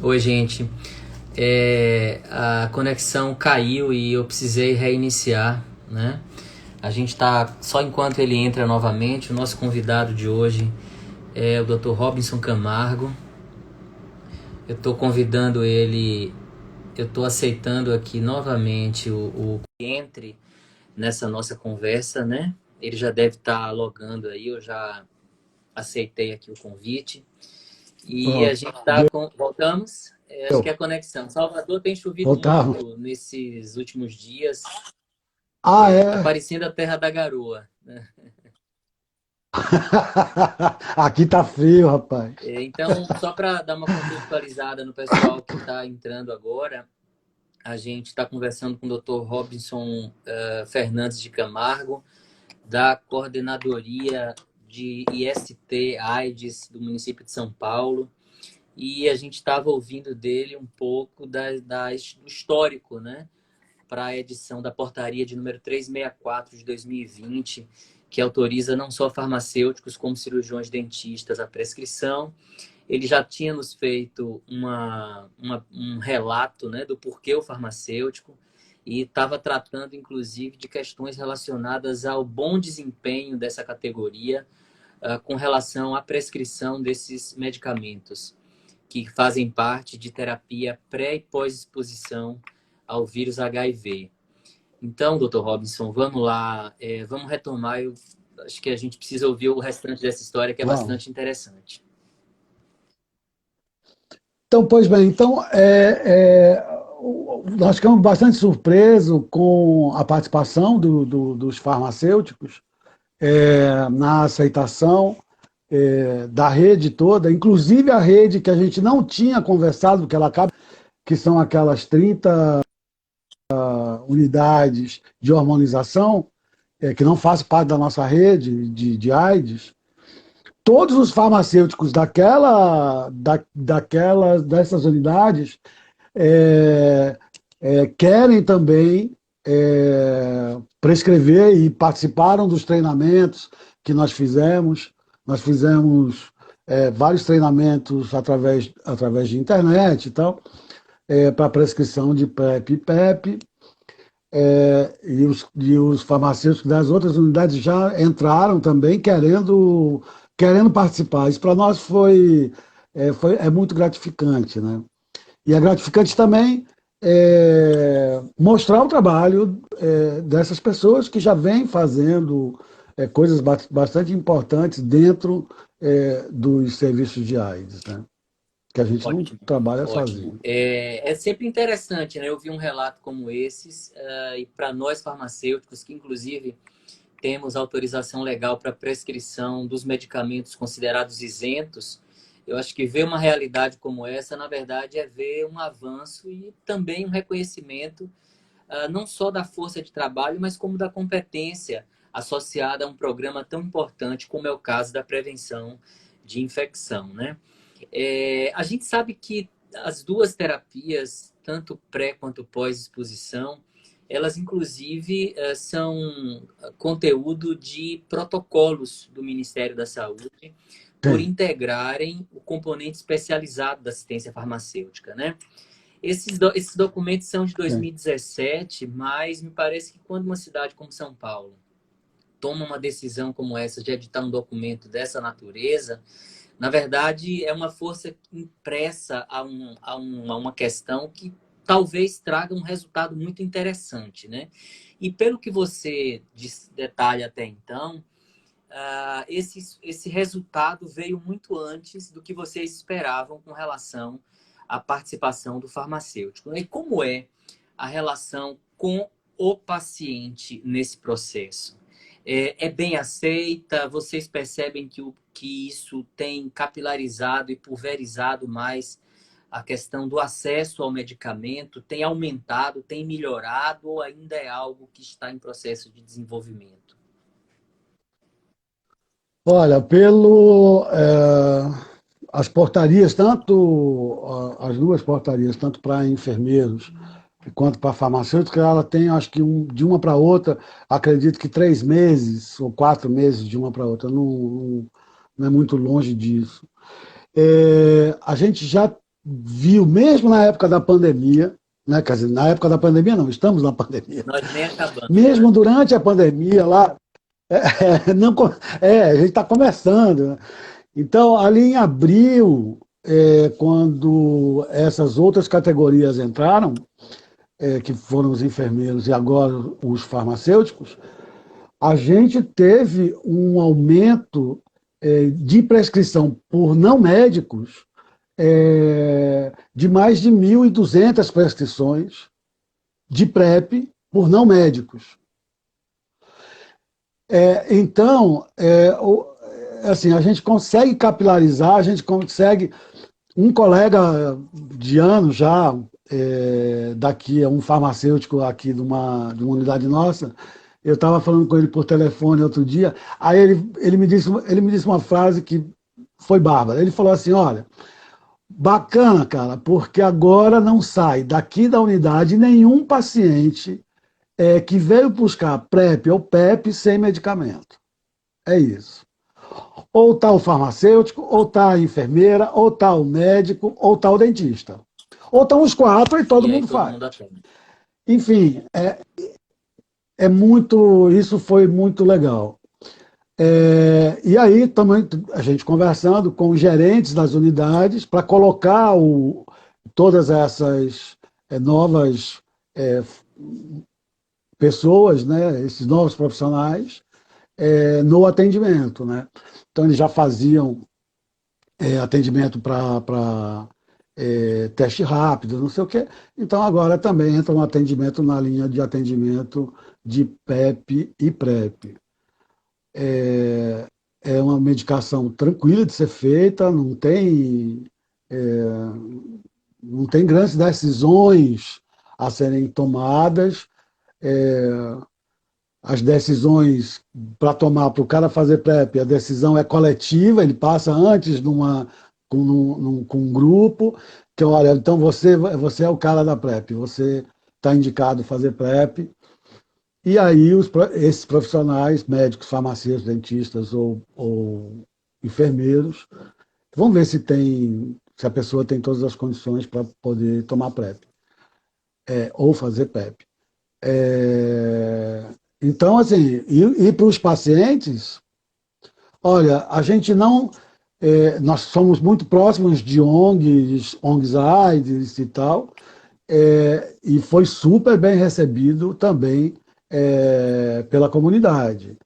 Oi, gente. A conexão caiu e eu precisei reiniciar, né? A gente tá só enquanto ele entra novamente. O nosso convidado de hoje é o Dr. Robinson Camargo. Eu estou convidando ele, eu estou aceitando aqui novamente o que entre nessa nossa conversa, né? Ele já deve estar logando aí, eu já aceitei aqui o convite. E a Pronto, gente está com. Voltamos? Acho que é deu. a conexão. Salvador tem chovido Voltamos. muito nesses últimos dias. Ah, Tá é? parecendo a Terra da Garoa, né? Aqui tá frio, rapaz. Então, só para dar uma contextualizada no pessoal que está entrando agora, a gente está conversando com o Dr. Robinson Fernandes de Camargo, da Coordenadoria de IST-AIDS do município de São Paulo. E a gente estava ouvindo dele um pouco do histórico, né? Para a edição da portaria de número 364 de 2020, que autoriza não só farmacêuticos como cirurgiões dentistas a prescrição. Ele já tinha nos feito um relato, né, do porquê o farmacêutico e estava tratando, inclusive, de questões relacionadas ao bom desempenho dessa categoria com relação à prescrição desses medicamentos que fazem parte de terapia pré e pós-exposição ao vírus HIV. Então, doutor Robinson, vamos lá, vamos retomar. Eu acho que a gente precisa ouvir o restante dessa história, que é Vamos. bastante interessante. Então, pois bem, nós ficamos bastante surpresos com a participação dos farmacêuticos na aceitação da rede toda, inclusive a rede que a gente não tinha conversado, que ela acaba, que são aquelas 30 unidades de hormonização, que não fazem parte da nossa rede de AIDS. Todos os farmacêuticos dessas unidades querem também prescrever e participaram dos treinamentos que nós fizemos. Nós fizemos vários treinamentos através de internet e tal, para prescrição de PrEP e PEP. E os farmacêuticos das outras unidades já entraram também querendo participar. Isso para nós é muito gratificante, né? E é gratificante também mostrar o trabalho dessas pessoas que já vêm fazendo coisas bastante importantes dentro dos serviços de AIDS, né? Que a gente não Ótimo, trabalha ótimo. sozinho. É sempre interessante, né? Eu vi um relato como esses, e para nós farmacêuticos, que inclusive temos autorização legal para prescrição dos medicamentos considerados isentos, eu acho que ver uma realidade como essa, na verdade, é ver um avanço e também um reconhecimento, não só da força de trabalho, mas como da competência associada a um programa tão importante como é o caso da prevenção de infecção, né? A gente sabe que as duas terapias, tanto pré quanto pós-exposição, elas inclusive são conteúdo de protocolos do Ministério da Saúde por Sim, integrarem o componente especializado da assistência farmacêutica, né? Esses documentos são de sim. 2017, mas me parece que quando uma cidade como São Paulo toma uma decisão como essa de editar um documento dessa natureza, na verdade, é uma força impressa a uma questão que talvez traga um resultado muito interessante, né? E pelo que você detalha até então, esse resultado veio muito antes do que vocês esperavam com relação à participação do farmacêutico. E como é a relação com o paciente nesse processo? É bem aceita? Vocês percebem que isso tem capilarizado e pulverizado mais a questão do acesso ao medicamento? Tem aumentado, tem melhorado ou ainda é algo que está em processo de desenvolvimento? Olha, as portarias, as duas portarias, tanto para enfermeiros quanto para farmacêutica, ela tem, acho que de uma para outra, acredito que 3 meses ou 4 meses de uma para outra, não é muito longe disso. A gente já viu, mesmo na época da pandemia, né, quer dizer, na época da pandemia não, estamos na pandemia, Nós nem acabamos, né? mesmo durante a pandemia lá, não, a gente está começando, né? Então, ali em abril, quando essas outras categorias entraram, que foram os enfermeiros e agora os farmacêuticos, a gente teve um aumento de prescrição por não médicos de mais de 1.200 prescrições de PrEP por não médicos. Então, assim, a gente consegue capilarizar, a gente consegue. Um colega de anos já, daqui, um farmacêutico aqui de uma unidade nossa, eu estava falando com ele por telefone outro dia, aí ele me disse uma frase que foi bárbara. Ele falou assim: olha, bacana, cara, porque agora não sai daqui da unidade nenhum paciente que veio buscar PrEP ou PEP sem medicamento. É isso. Ou está o farmacêutico, ou está a enfermeira, ou está o médico, ou está o dentista. Ou estão os quatro e todo E aí mundo todo faz. mundo atende. Enfim, isso foi muito legal. E aí também a gente conversando com os gerentes das unidades para colocar todas essas novas pessoas, né, esses novos profissionais, no atendimento, né? Então eles já faziam atendimento para teste rápido, não sei o quê. Então agora também entra um atendimento na linha de atendimento de PEP e PrEP. É uma medicação tranquila de ser feita, não tem grandes decisões a serem tomadas. As decisões para tomar, para o cara fazer PrEP, a decisão é coletiva, ele passa antes com um grupo, que olha, então você é o cara da PrEP, você está indicado a fazer PrEP, e aí esses profissionais, médicos, farmacêuticos, dentistas ou enfermeiros, vão ver se a pessoa tem todas as condições para poder tomar PrEP, ou fazer PrEP. Então, assim, e para os pacientes, olha, a gente não. Nós somos muito próximos de ONGs AIDS e tal, e foi super bem recebido também pela comunidade.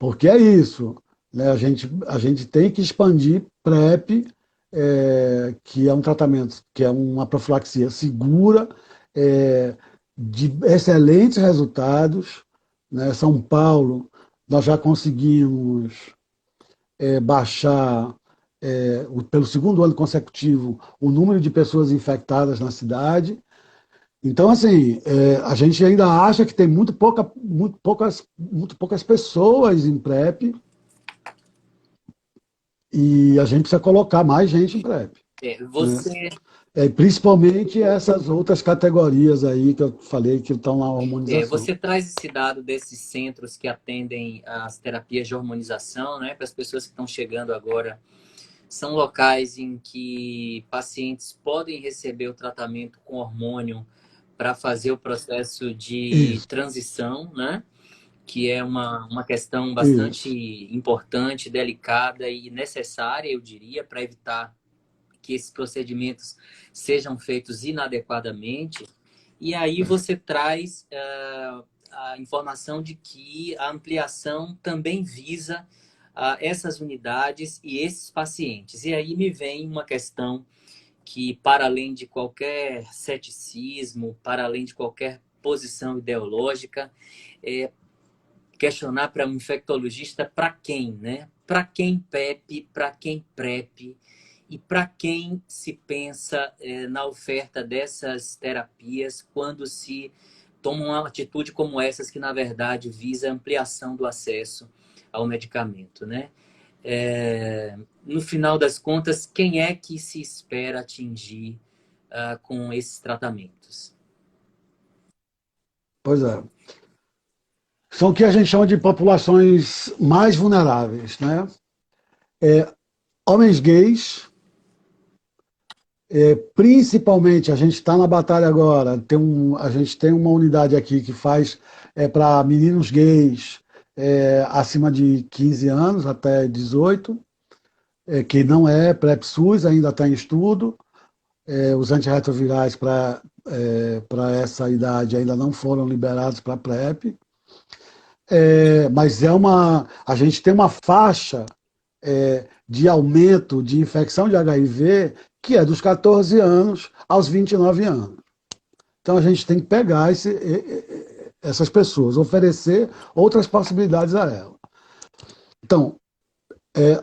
Porque é isso, né? A gente tem que expandir PrEP, que é um tratamento, que é uma profilaxia segura, é, de excelentes resultados, né? São Paulo, nós já conseguimos baixar, pelo segundo ano consecutivo, o número de pessoas infectadas na cidade. Então, assim, a gente ainda acha que tem muito poucas pessoas em PrEP e a gente precisa colocar mais gente em PrEP, né? Você, Principalmente essas outras categorias aí que eu falei que estão na hormonização. você traz esse dado desses centros que atendem as terapias de hormonização, né, para as pessoas que estão chegando agora. São locais em que pacientes podem receber o tratamento com hormônio para fazer o processo de Isso, transição, né? Que é uma questão bastante isso. importante, delicada e necessária, eu diria, para evitar que esses procedimentos sejam feitos inadequadamente. E aí você traz a informação de que a ampliação também visa essas unidades e esses pacientes. E aí me vem uma questão que, para além de qualquer ceticismo, para além de qualquer posição ideológica, é questionar para um infectologista para quem, né? Para quem PEP, para quem PrEP e para quem se pensa na oferta dessas terapias quando se toma uma atitude como essas que, na verdade, visa a ampliação do acesso ao medicamento, né? No final das contas, quem é que se espera atingir com esses tratamentos? Pois é. São o que a gente chama de populações mais vulneráveis, né? Homens gays, Principalmente, a gente está na batalha agora, a gente tem uma unidade aqui que faz para meninos gays acima de 15 anos, até 18, que não é PrEP SUS, ainda está em estudo. Os antirretrovirais para essa idade ainda não foram liberados para PrEP. Mas a gente tem uma faixa de aumento de infecção de HIV que é dos 14 anos aos 29 anos. Então a gente tem que pegar essas pessoas, oferecer outras possibilidades a elas. Então,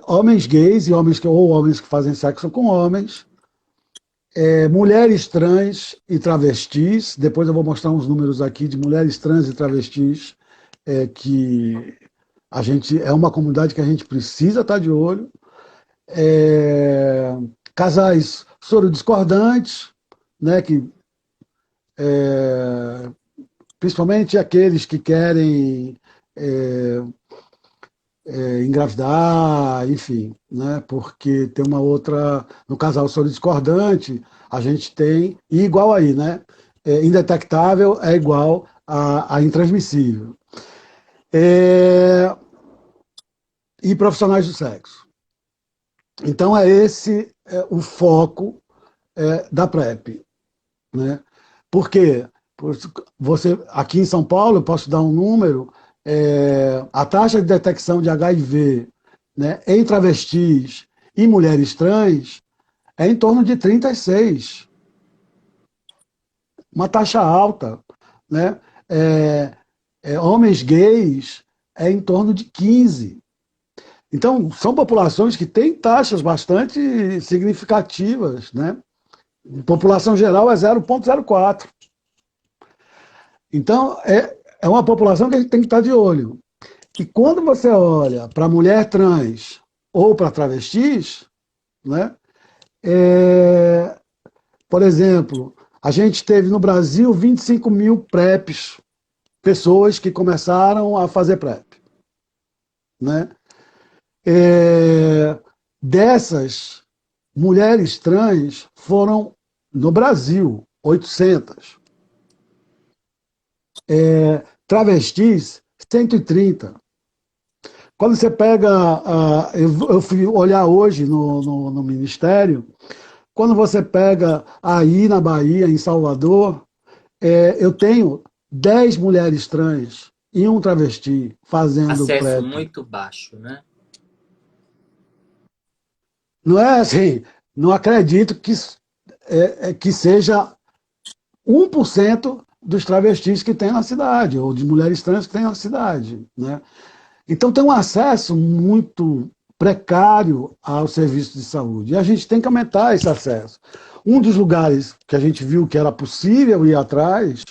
homens gays ou homens que fazem sexo com homens, mulheres trans e travestis, depois eu vou mostrar uns números aqui de mulheres trans e travestis, que é uma comunidade que a gente precisa estar de olho, casais sorodiscordantes, né, principalmente aqueles que querem engravidar, enfim, né, porque tem uma outra, no casal sorodiscordante, a gente tem, e igual aí, né, indetectável é igual a intransmissível. E profissionais do sexo. Então é esse o foco da PrEP, né? Por quê? Aqui em São Paulo, eu posso dar um número, a taxa de detecção de HIV, né, em travestis e mulheres trans é em torno de 36. Uma taxa alta, né? Homens gays é em torno de 15. Então, são populações que têm taxas bastante significativas, né? População geral é 0,04. Então, é uma população que a gente tem que estar de olho. E quando você olha para mulher trans ou para travestis, né? Por exemplo, a gente teve no Brasil 25 mil PrEPs, pessoas que começaram a fazer PrEP, né? Dessas mulheres trans foram, no Brasil, 800. Travestis, 130. Quando você pega, eu fui olhar hoje no Ministério, quando você pega aí na Bahia, em Salvador, eu tenho 10 mulheres trans e um travesti fazendo Acesso PrEP. muito baixo, né? Não é assim, não acredito que seja 1% dos travestis que tem na cidade, ou de mulheres trans que tem na cidade, né? Então tem um acesso muito precário ao serviço de saúde, e a gente tem que aumentar esse acesso. Um dos lugares que a gente viu que era possível ir atrás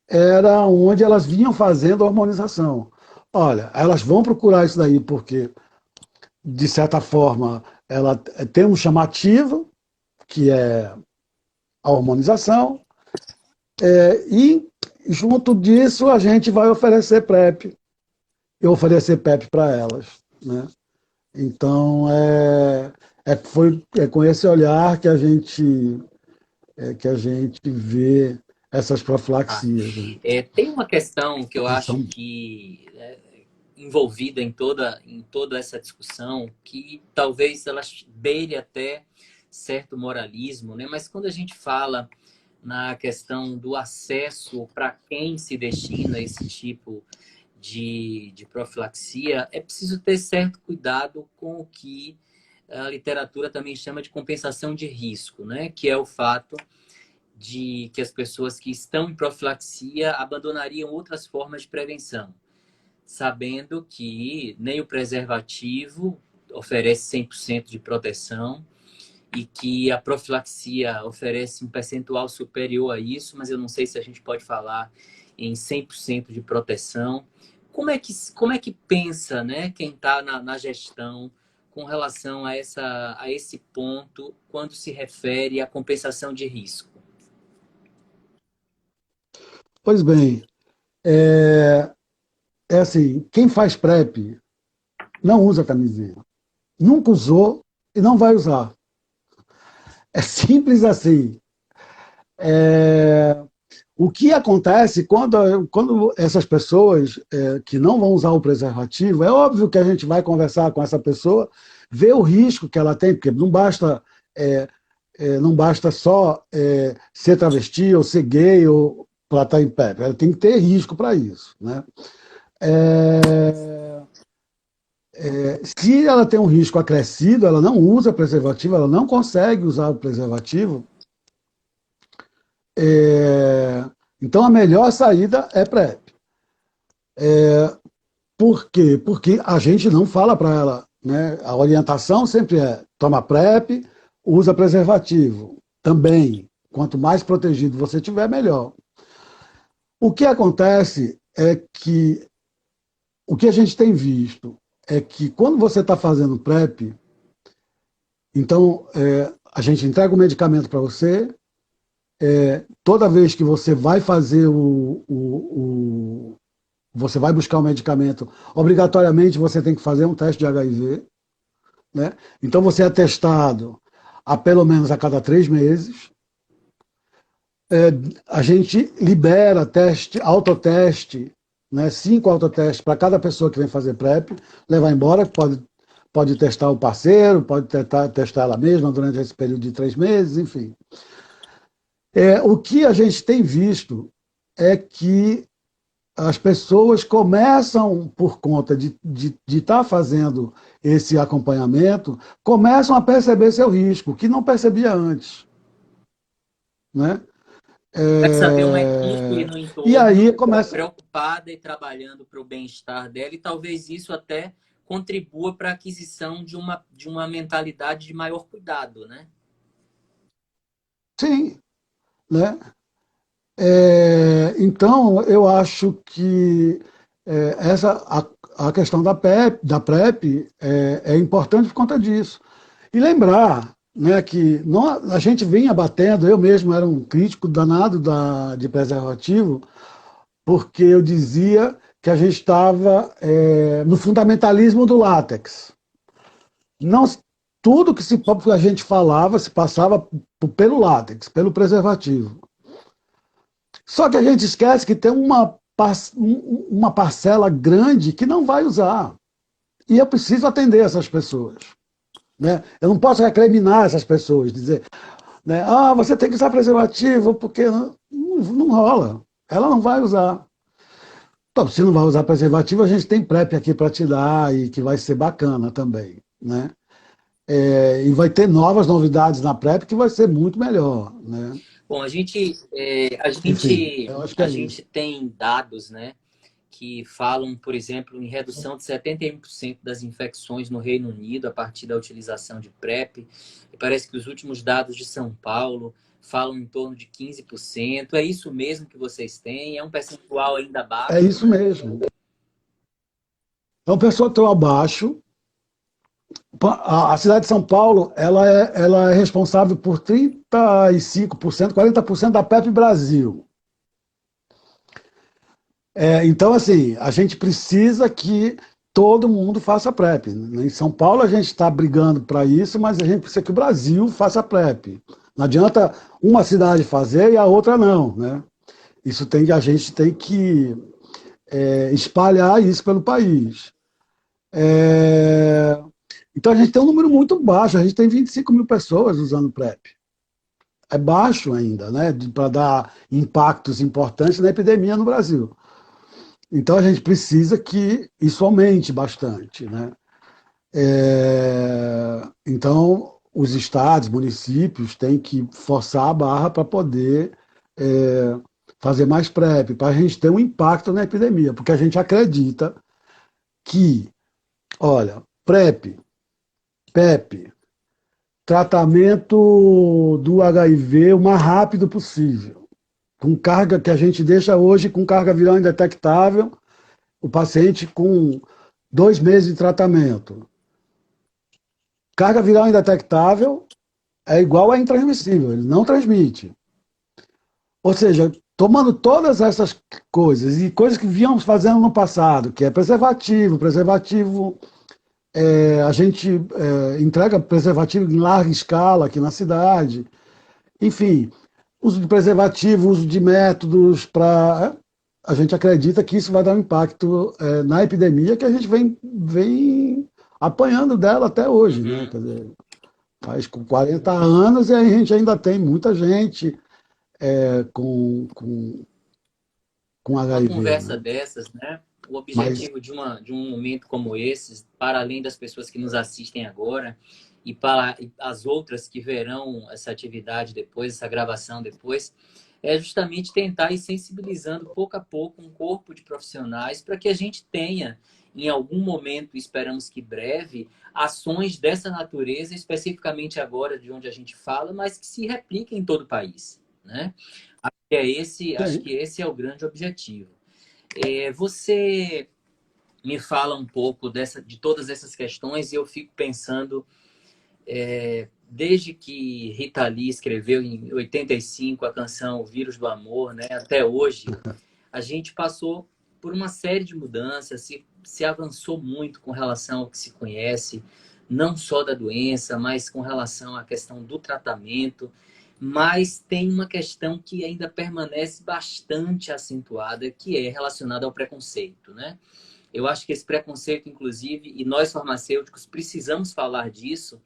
era onde elas vinham fazendo a hormonização. Olha, elas vão procurar isso daí porque, de certa forma, ela tem um chamativo, que é a hormonização, e junto disso a gente vai oferecer PrEP, e oferecer PrEP para elas, né? Então, foi com esse olhar que a gente vê essas profilaxias, né? Tem uma questão que eu acho São... que envolvida em toda essa discussão, que talvez ela beire até certo moralismo, né? Mas quando a gente fala na questão do acesso para quem se destina a esse tipo de profilaxia, é preciso ter certo cuidado com o que a literatura também chama de compensação de risco, né? Que é o fato de que as pessoas que estão em profilaxia abandonariam outras formas de prevenção, sabendo que nem o preservativo oferece 100% de proteção e que a profilaxia oferece um percentual superior a isso, mas eu não sei se a gente pode falar em 100% de proteção. Como é que pensa, né, quem está na gestão com relação a esse ponto quando se refere à compensação de risco? Pois bem, assim, quem faz PrEP não usa camisinha. Nunca usou e não vai usar. É simples assim. É, o que acontece quando essas pessoas que não vão usar o preservativo, é óbvio que a gente vai conversar com essa pessoa, ver o risco que ela tem, porque é, não basta só ser travesti ou ser gay ou para estar em pé, ela tem que ter risco para isso. Né? É, se ela tem um risco acrescido, ela não usa preservativo, ela não consegue usar o preservativo, é, então a melhor saída é PrEP. Por quê? Porque a gente não fala para ela, né? A orientação sempre é toma PrEP, usa preservativo. Também, quanto mais protegido você tiver, melhor. O que acontece é que o que a gente tem visto é que quando você está fazendo PrEP, então a gente entrega o medicamento para você, toda vez que você vai fazer você vai buscar o medicamento, obrigatoriamente você tem que fazer um teste de HIV, né? Então você é testado a pelo menos a cada 3 meses. A gente libera teste, autoteste, né? 5 autotestes para cada pessoa que vem fazer PrEP, levar embora, pode testar o parceiro, pode testar ela mesma durante esse período de 3 meses, enfim. O que a gente tem visto é que as pessoas começam, por conta de estar fazendo esse acompanhamento, começam a perceber seu risco, que não percebia antes. Né? Começa a ver uma equipe no E aí entorno começa. preocupada e trabalhando para o bem-estar dela, e talvez isso até contribua para a aquisição de uma mentalidade de maior cuidado, né? Sim. Né? Então, eu acho que a questão da PrEP é importante por conta disso. E lembrar, né, que a gente vinha batendo, eu mesmo era um crítico danado de preservativo, porque eu dizia que a gente estava no fundamentalismo do látex. Não, tudo que a gente falava se passava pelo látex, pelo preservativo. Só que a gente esquece que tem uma parcela grande que não vai usar. E eu preciso atender essas pessoas. Né? Eu não posso recriminar essas pessoas, dizer, né, você tem que usar preservativo, porque não rola. Ela não vai usar. Então, se não vai usar preservativo, a gente tem PrEP aqui para te dar e que vai ser bacana também. Né? E vai ter novas novidades na PrEP que vai ser muito melhor. Né? Bom, Enfim, eu acho que a é isso. gente tem dados, né, que falam, por exemplo, em redução de 71% das infecções no Reino Unido a partir da utilização de PrEP. E parece que os últimos dados de São Paulo falam em torno de 15%. É isso mesmo que vocês têm? É um percentual ainda É baixo, isso né? mesmo. É um percentual baixo. A cidade de São Paulo ela é responsável por 35%, 40% da PEP Brasil. Então, assim, a gente precisa que todo mundo faça PrEP. Em São Paulo a gente está brigando para isso, mas a gente precisa que o Brasil faça PrEP. Não adianta uma cidade fazer e a outra não. Né? A gente tem que espalhar isso pelo país. É, Então a gente tem um número muito baixo, a gente tem 25 mil pessoas usando PrEP. É baixo ainda, né? Para dar impactos importantes na epidemia no Brasil. Então a gente precisa que isso aumente bastante, né? Então os estados, municípios têm que forçar a barra para poder fazer mais PrEP, para a gente ter um impacto na epidemia, porque a gente acredita que, olha, PrEP, PEP, tratamento do HIV o mais rápido possível, com carga que a gente deixa hoje com carga viral indetectável, o paciente com 2 meses de tratamento. Carga viral indetectável é igual a intransmissível, ele não transmite. Ou seja, tomando todas essas coisas e coisas que víamos fazendo no passado, que é preservativo a gente entrega preservativo em larga escala aqui na cidade. Enfim, uso de preservativo, uso de métodos para... A gente acredita que isso vai dar um impacto na epidemia que a gente vem apanhando dela até hoje, né? Uhum. Quer dizer, faz com 40 anos e a gente ainda tem muita gente com Uma HIV, conversa né? dessas, né? O Mas objetivo de um momento como esse, para além das pessoas que nos assistem agora e para as outras que verão essa atividade depois, essa gravação depois, é justamente tentar ir sensibilizando pouco a pouco um corpo de profissionais para que a gente tenha, em algum momento, esperamos que breve, ações dessa natureza, especificamente agora de onde a gente fala, mas que se repliquem em todo o país, né? Acho tem. que esse é o grande objetivo. Você me fala um pouco de todas essas questões e eu fico pensando, desde que Rita Lee escreveu em 85 a canção O Vírus do Amor, né, até hoje, a gente passou por uma série de mudanças, se avançou muito com relação ao que se conhece, não só da doença, mas com relação à questão do tratamento. Mas tem uma questão que ainda permanece bastante acentuada, que é relacionada ao preconceito, né? Eu acho que esse preconceito, inclusive, e nós farmacêuticos precisamos falar disso,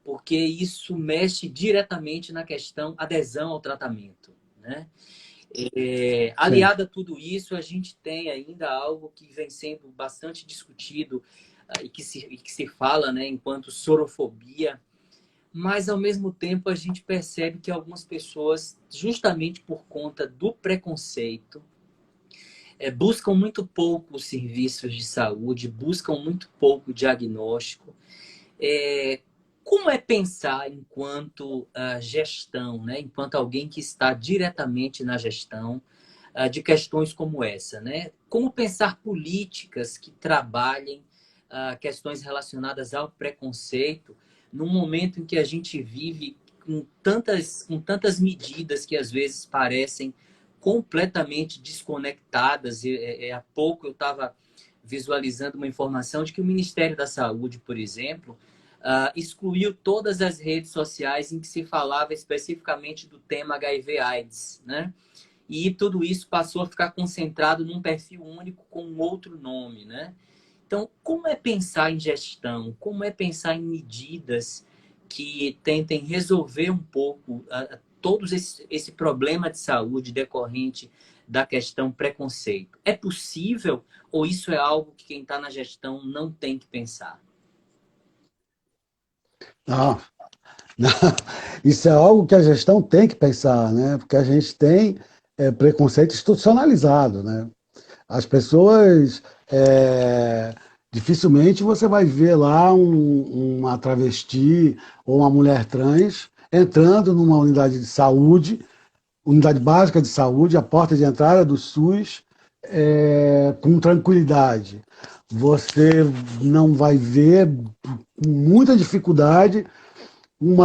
porque isso mexe diretamente na questão adesão ao tratamento, né? Sim. Aliado a tudo isso, a gente tem ainda algo que vem sendo bastante discutido e que se fala, né, enquanto sorofobia, mas ao mesmo tempo a gente percebe que algumas pessoas, justamente por conta do preconceito, buscam muito pouco os serviços de saúde, buscam muito pouco diagnóstico. É, Como é pensar enquanto gestão, né? Enquanto alguém que está diretamente na gestão de questões como essa, né? Como pensar políticas que trabalhem questões relacionadas ao preconceito num momento em que a gente vive com tantas medidas que às vezes parecem completamente desconectadas. Há pouco eu estava visualizando uma informação de que o Ministério da Saúde, por exemplo, excluiu todas as redes sociais em que se falava especificamente do tema HIV/AIDS, né? E tudo isso passou a ficar concentrado num perfil único com um outro nome, né? Então, como é pensar em gestão? Como é pensar em medidas que tentem resolver um pouco todo esse problema de saúde decorrente da questão preconceito? É possível ou isso é algo que quem está na gestão não tem que pensar? Não, não. Isso é algo que a gestão tem que pensar, né? Porque a gente tem preconceito institucionalizado, né? As pessoas, dificilmente você vai ver lá uma travesti ou uma mulher trans entrando numa unidade de saúde, unidade básica de saúde, a porta de entrada do SUS, com tranquilidade. Você não vai ver, com muita dificuldade, um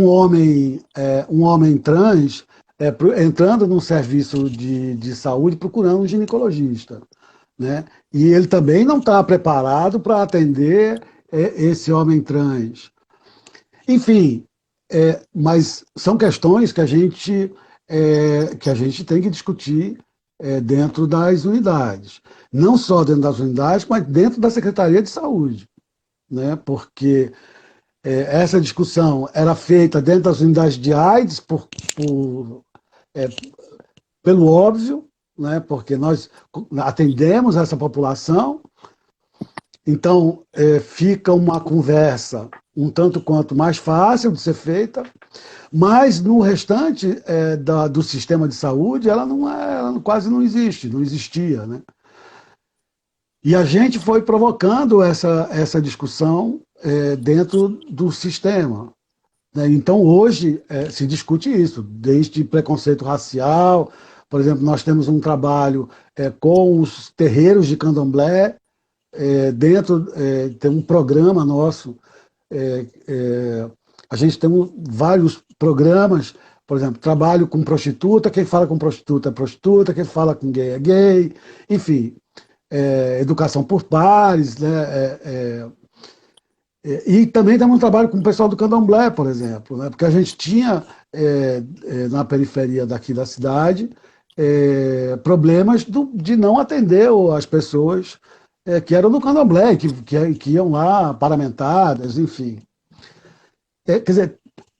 homem trans entrando num serviço de saúde procurando um ginecologista, né? E ele também não está preparado para atender esse homem trans. Enfim, mas são questões que a gente tem que discutir dentro das unidades. Não só dentro das unidades, mas dentro da Secretaria de Saúde, né? Porque essa discussão era feita dentro das unidades de AIDS é, pelo óbvio, né? Porque nós atendemos essa população, então fica uma conversa um tanto quanto mais fácil de ser feita, mas no restante do sistema de saúde ela quase não existe, não existia, né? E a gente foi provocando essa discussão dentro do sistema. Né? Então, hoje, se discute isso, desde preconceito racial. Por exemplo, nós temos um trabalho com os terreiros de candomblé, tem um programa nosso, a gente tem vários programas, por exemplo, trabalho com prostituta, quem fala com prostituta é prostituta, quem fala com gay é gay, enfim, educação por pares, né? E também temos um trabalho com o pessoal do Candomblé, por exemplo, né? Porque a gente tinha na periferia daqui da cidade problemas de não atender as pessoas que eram do Candomblé, que iam lá paramentadas, enfim. Quer dizer,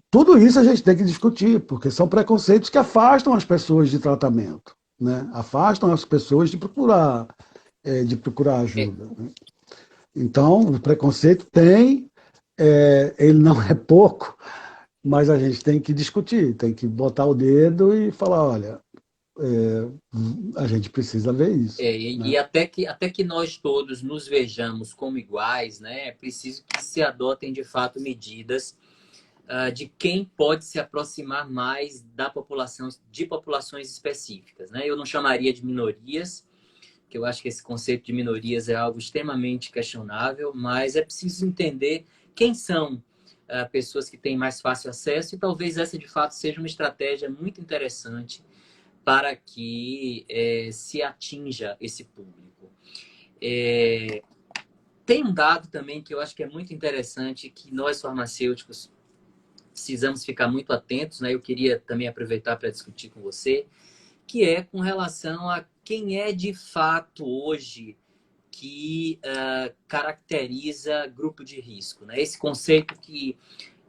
tudo isso a gente tem que discutir, porque são preconceitos que afastam as pessoas de tratamento, né? Afastam as pessoas de procurar É, ajuda, né? Então, o preconceito tem, ele não é pouco, mas a gente tem que discutir, tem que botar o dedo e falar, olha, a gente precisa ver isso, e né? até que nós todos nos vejamos como iguais, né, é preciso que se adotem de fato medidas de quem pode se aproximar mais da população, de populações específicas, né? Eu não chamaria de minorias, que eu acho que esse conceito de minorias é algo extremamente questionável, mas é preciso entender quem são pessoas que têm mais fácil acesso e talvez essa de fato seja uma estratégia muito interessante para que se atinja esse público. Tem um dado também que eu acho que é muito interessante, que nós farmacêuticos precisamos ficar muito atentos, né? Eu queria também aproveitar para discutir com você, que é com relação a quem é de fato hoje que caracteriza grupo de risco, né? Esse conceito que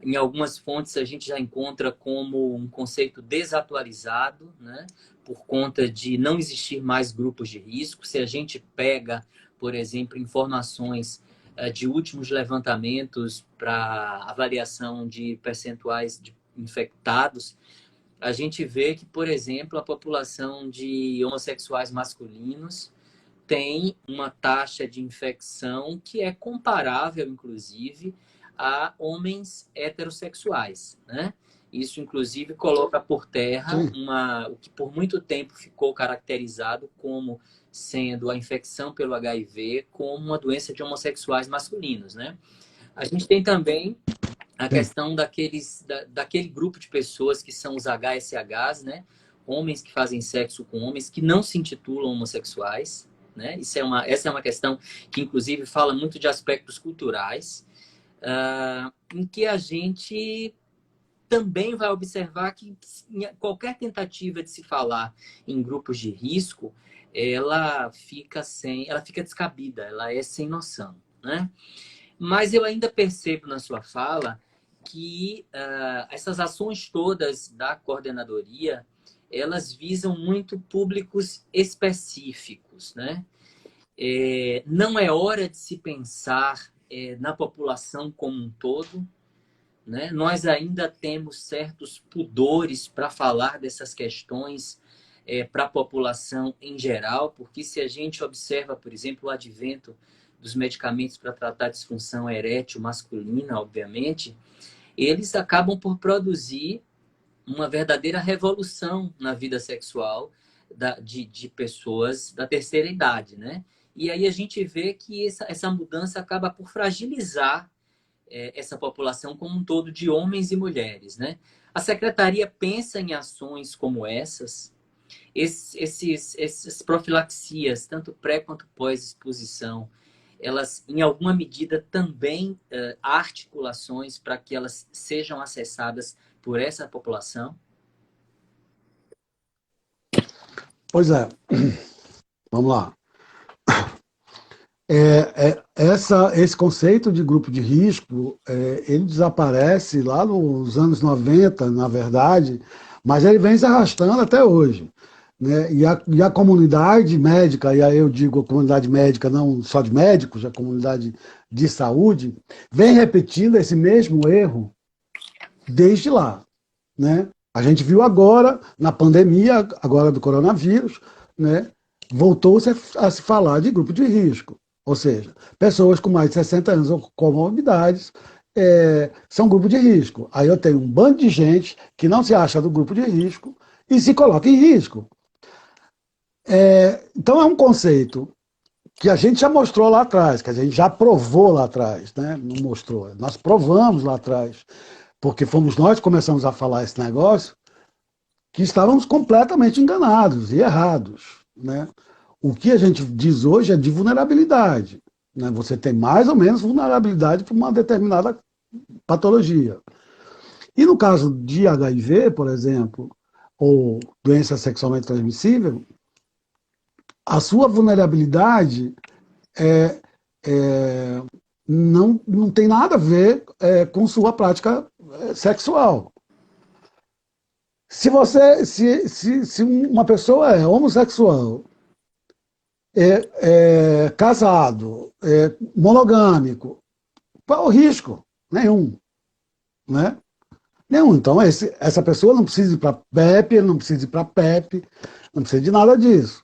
em algumas fontes a gente já encontra como um conceito desatualizado, né? Por conta de não existir mais grupos de risco. Se a gente pega, por exemplo, informações de últimos levantamentos para avaliação de percentuais de infectados, a gente vê que, por exemplo, a população de homossexuais masculinos tem uma taxa de infecção que é comparável, inclusive, a homens heterossexuais, né? Isso, inclusive, coloca por terra Sim, o que por muito tempo ficou caracterizado como sendo a infecção pelo HIV como uma doença de homossexuais masculinos, né? A gente tem também a sim. questão daquele grupo de pessoas que são os HSHs, né? Homens que fazem sexo com homens que não se intitulam homossexuais, né? Essa é uma questão que, inclusive, fala muito de aspectos culturais, em que a gente também vai observar que qualquer tentativa de se falar em grupos de risco, ela fica descabida, ela é sem noção, né? Mas eu ainda percebo na sua fala que essas ações todas da coordenadoria, elas visam muito públicos específicos, né? Não é hora de se pensar na população como um todo, né? Nós ainda temos certos pudores para falar dessas questões para a população em geral, porque se a gente observa, por exemplo, o advento dos medicamentos para tratar disfunção erétil masculina, obviamente, eles acabam por produzir uma verdadeira revolução na vida sexual de pessoas da terceira idade, né? E aí a gente vê que essa mudança acaba por fragilizar essa população como um todo de homens e mulheres, né? A secretaria pensa em ações como essas, essas profilaxias, tanto pré quanto pós-exposição, elas, em alguma medida, também há articulações para que elas sejam acessadas por essa população? Pois é, vamos lá. Esse conceito de grupo de risco, ele desaparece lá nos anos 90, na verdade, mas ele vem se arrastando até hoje, né? E a comunidade médica, e aí eu digo a comunidade médica não só de médicos, a comunidade de saúde, vem repetindo esse mesmo erro desde lá, né? A gente viu agora, na pandemia, agora do coronavírus, né? Voltou-se a se falar de grupo de risco. Ou seja, pessoas com mais de 60 anos ou com comorbidades são grupo de risco. Aí eu tenho um bando de gente que não se acha do grupo de risco e se coloca em risco. Então é um conceito que a gente já mostrou lá atrás, que a gente já provou lá atrás, né? Não mostrou, nós provamos lá atrás, porque fomos nós que começamos a falar esse negócio, que estávamos completamente enganados e errados, né? O que a gente diz hoje é de vulnerabilidade, né? Você tem mais ou menos vulnerabilidade para uma determinada patologia. E no caso de HIV, por exemplo, ou doença sexualmente transmissível, a sua vulnerabilidade é, é, não tem nada a ver com sua prática sexual. Se uma pessoa é homossexual, casado, monogâmico, qual é o risco? Nenhum, né? Nenhum. Então, essa pessoa não precisa ir para PEP, não precisa ir para PEP, não precisa de nada disso.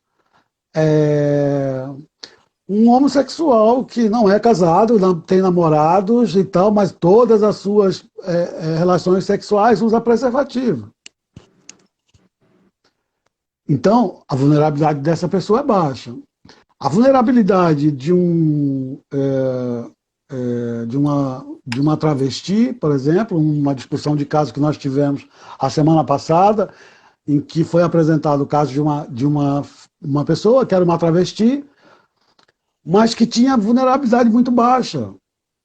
Um homossexual que não é casado, não tem namorados e tal, mas todas as suas relações sexuais usa preservativo. Então, a vulnerabilidade dessa pessoa é baixa. A vulnerabilidade de uma travesti, por exemplo, uma discussão de caso que nós tivemos a semana passada, em que foi apresentado o caso de uma pessoa que era uma travesti, mas que tinha vulnerabilidade muito baixa.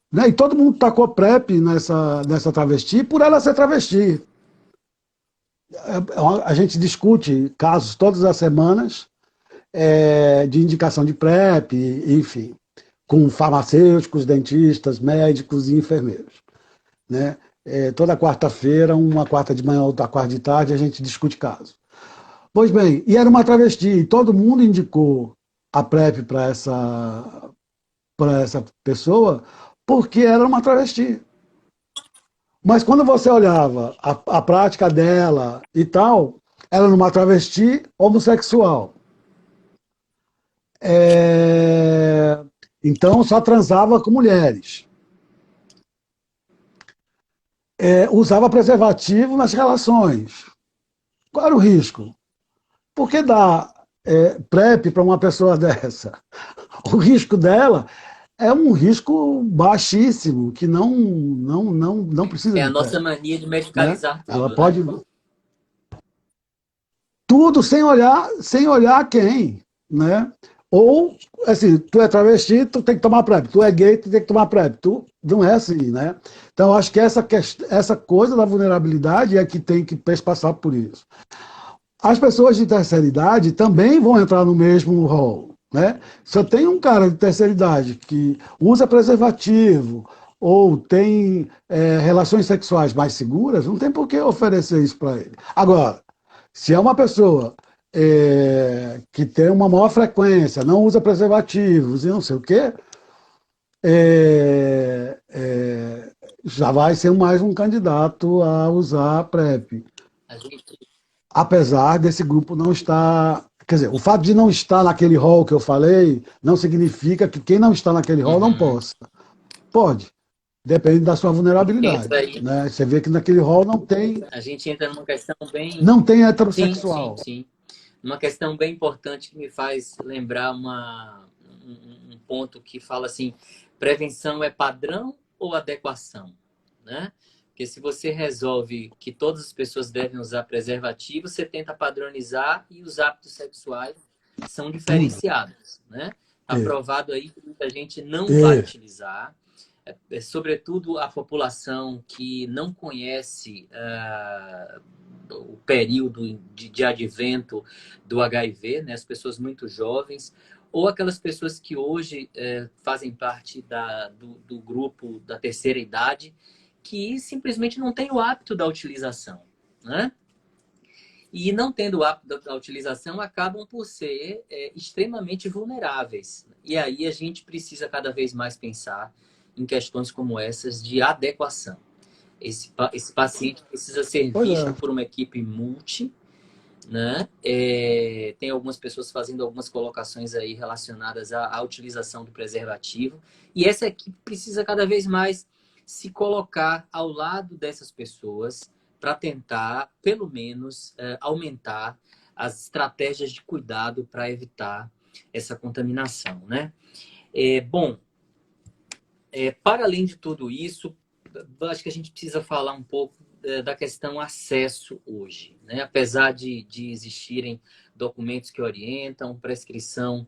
Né? E todo mundo tacou PrEP nessa travesti por ela ser travesti. A gente discute casos todas as semanas de indicação de PrEP, enfim, com farmacêuticos, dentistas, médicos e enfermeiros. Né? Toda quarta-feira, uma quarta de manhã, outra quarta de tarde, a gente discute casos. Pois bem, e era uma travesti, e todo mundo indicou a PrEP para essa pessoa porque era uma travesti. Mas quando você olhava a prática dela e tal, ela era uma travesti homossexual. Então só transava com mulheres. Usava preservativo nas relações. Qual era o risco? Por que dar PrEP para uma pessoa dessa? O risco dela é um risco baixíssimo, que não precisa É a de nossa PrEP. mania de Né? medicalizar Ela tudo, né? pode tudo sem olhar quem, né? Ou, assim, tu é travesti, tu tem que tomar PrEP, tu é gay, tu tem que tomar PrEP, tu não é assim, né? Então, acho que essa coisa da vulnerabilidade é que tem que passar por isso. As pessoas de terceira idade também vão entrar no mesmo rol, né? Se eu tenho um cara de terceira idade que usa preservativo ou tem relações sexuais mais seguras, não tem por que oferecer isso para ele. Agora, se é uma pessoa que tem uma maior frequência, não usa preservativos e não sei o quê, já vai ser mais um candidato a usar a PrEP. A gente, Apesar desse grupo não estar. Quer dizer, o fato de não estar naquele hall que eu falei não significa que quem não está naquele hall não uhum. possa. Pode. Depende da sua Entra vulnerabilidade. aí, Né? Você vê que naquele hall a gente entra numa questão bem. não tem Sim, sim, heterossexual. sim. Uma questão bem importante que me faz lembrar um ponto que fala assim: prevenção é padrão ou adequação? Né? Porque se você resolve que todas as pessoas devem usar preservativo, você tenta padronizar e os hábitos sexuais são Tudo. diferenciados. Né? Está É, provado aí que muita gente não vai é, utilizar. Sobretudo a população que não conhece o período de advento do HIV, né? As pessoas muito jovens, ou aquelas pessoas que hoje fazem parte do grupo da terceira idade, que simplesmente não tem o hábito da utilização. Né? E não tendo o hábito da utilização, acabam por ser extremamente vulneráveis. E aí a gente precisa cada vez mais pensar em questões como essas de adequação. Esse paciente precisa ser pois visto é. por uma equipe multi, né? Tem algumas pessoas fazendo algumas colocações aí relacionadas à utilização do preservativo. E essa equipe precisa cada vez mais se colocar ao lado dessas pessoas para tentar, pelo menos, aumentar as estratégias de cuidado para evitar essa contaminação, né? Bom, para além de tudo isso, acho que a gente precisa falar um pouco da questão acesso hoje, né? Apesar de existirem documentos que orientam, prescrição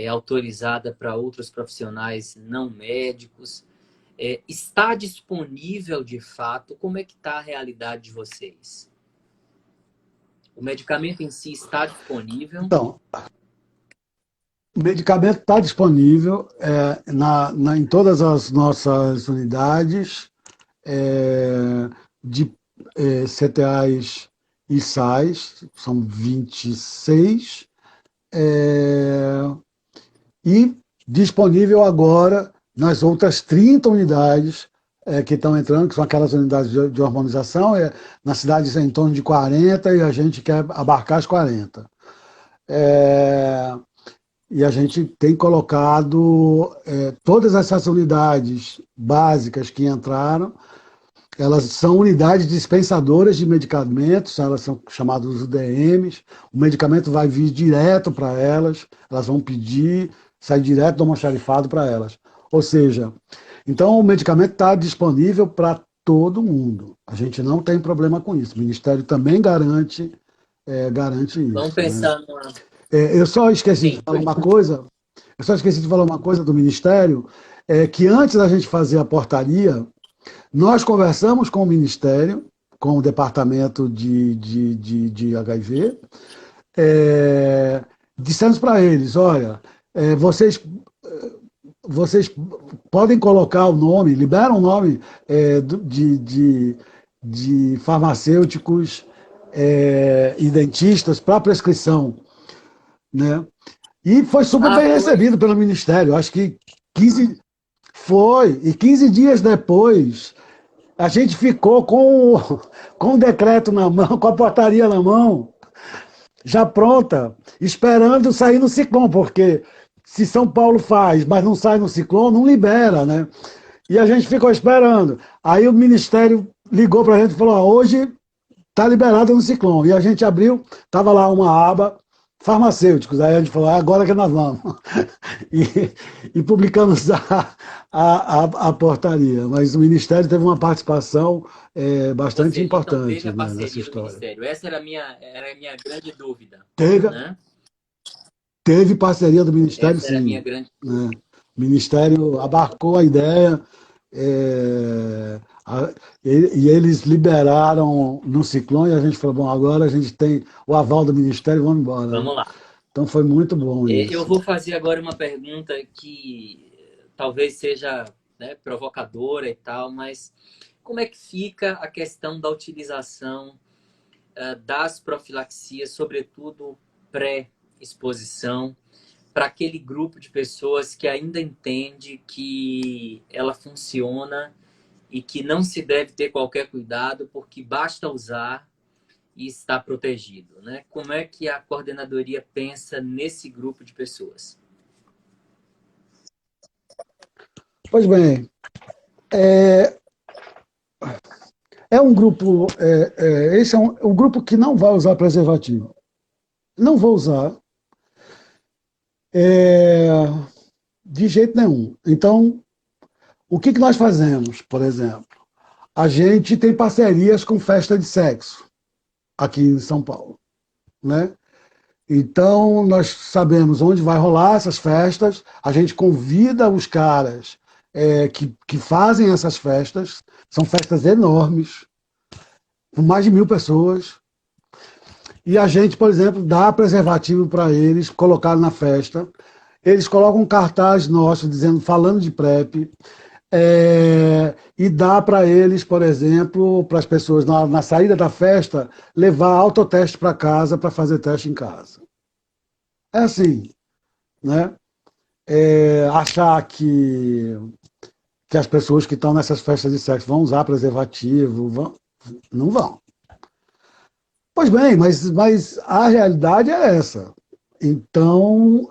autorizada para outros profissionais não médicos. Está disponível de fato? Como é que está a realidade de vocês? O medicamento em si está disponível? Então, o medicamento está disponível em todas as nossas unidades de CTAs e SAIs, são 26, e disponível agora nas outras 30 unidades que estão entrando, que são aquelas unidades de hormonização, na cidade em torno de 40, e a gente quer abarcar as 40. E a gente tem colocado todas essas unidades básicas que entraram, elas são unidades dispensadoras de medicamentos, elas são chamadas UDMs, o medicamento vai vir direto para elas, elas vão pedir, sai direto do almoxarifado para elas. Ou seja, então o medicamento está disponível para todo mundo. A gente não tem problema com isso. O Ministério também garante isso. Vamos pensar numa... Eu só esqueci de falar uma coisa. Eu só esqueci de falar uma coisa do Ministério, que antes da gente fazer a portaria, nós conversamos com o Ministério, com o Departamento de HIV, dissemos para eles, olha, vocês podem colocar o nome, liberam o nome de farmacêuticos e dentistas para prescrição, né? E foi super bem recebido pelo Ministério. Acho que 15 dias depois, a gente ficou com o decreto na mão, com a portaria na mão, já pronta, esperando sair no Ciclone, porque se São Paulo faz, mas não sai no Ciclone, não libera, né? E a gente ficou esperando. Aí o Ministério ligou para a gente e falou, hoje está liberado no Ciclone. E a gente abriu, estava lá uma aba, farmacêuticos. Aí a gente falou, agora que nós vamos. E publicamos a portaria. Mas o Ministério teve uma participação bastante importante, então, teve a né, nessa parceria do história. Ministério. Essa era a minha grande dúvida. Teve, né? Teve parceria do Ministério, Essa era a sim. minha grande... O Ministério abarcou a ideia, e eles liberaram no Ciclone, e a gente falou, bom, agora a gente tem o aval do Ministério, vamos embora. Vamos lá. Então foi muito bom isso. Eu vou fazer agora uma pergunta que talvez seja, né, provocadora e tal, mas como é que fica a questão da utilização das profilaxias, sobretudo pré-exposição, para aquele grupo de pessoas que ainda entende que ela funciona e que não se deve ter qualquer cuidado porque basta usar e está protegido, né? Como é que a coordenadoria pensa nesse grupo de pessoas? Pois bem, um grupo, esse é um grupo que não vai usar preservativo. Não vou usar de jeito nenhum. Então, o que nós fazemos, por exemplo? A gente tem parcerias com festa de sexo aqui em São Paulo, né? Então, nós sabemos onde vai rolar essas festas, a gente convida os caras que fazem essas festas, são festas enormes, com mais de 1000 pessoas, e a gente, por exemplo, dá preservativo para eles, colocar na festa, eles colocam um cartaz nosso dizendo, falando de PrEP, e dá para eles, por exemplo, para as pessoas na saída da festa, levar autoteste para casa para fazer teste em casa. É assim, né? Achar que as pessoas que estão nessas festas de sexo vão usar preservativo, não vão. Pois bem, mas a realidade é essa. Então,